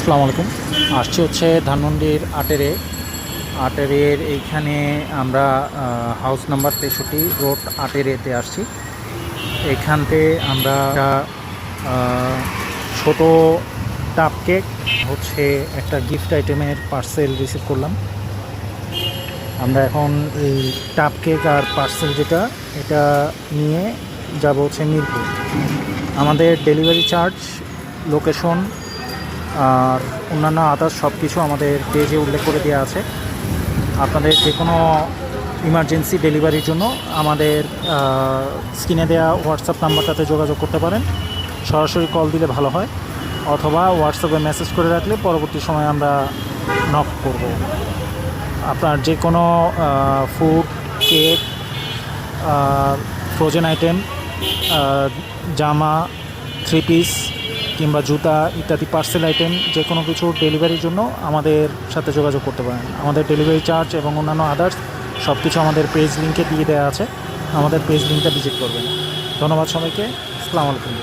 আসসালামু আলাইকুম। আসছি হচ্ছে ধানমন্ডির আটেরের এইখানে আমরা হাউস নাম্বার 63 রোড আটেরেতে আসছি। এইখানতে আমরা ছোট টাপ কেক হচ্ছে একটা গিফট আইটেমের পার্সেল রিসিভ করলাম। আমরা এখন এই টাপ কেক আর পার্সেল এটা নিয়ে যাব হচ্ছে মিরপুর। আমাদের ডেলিভারি চার্জ, লোকেশন আর অন্যান্য আদার্স সব কিছু আমাদের পেজে উল্লেখ করে দেওয়া আছে। আপনাদের যে কোনো ইমার্জেন্সি ডেলিভারির জন্য আমাদের স্ক্রিনে দেওয়া হোয়াটসঅ্যাপ নাম্বারটাতে যোগাযোগ করতে পারেন। সরাসরি কল দিলে ভালো হয়, অথবা হোয়াটসঅ্যাপে মেসেজ করে রাখলে পরবর্তী সময় আমরা নক করব। আপনার যে কোনো ফুড, কেক, ফ্রোজেন আইটেম, জামা, 3 পিস কিংবা জুতা ইত্যাদি পার্সেল আইটেম যে কোনো কিছু ডেলিভারির জন্য আমাদের সাথে যোগাযোগ করতে পারেন। আমাদের ডেলিভারি চার্জ এবং অন্যান্য আদার্স সব কিছু আমাদের পেজ লিঙ্কে দিয়ে দেওয়া আছে। আমাদের পেজ লিঙ্কটা ভিজিট করবেন। ধন্যবাদ সবাইকে। আসসালামু আলাইকুম।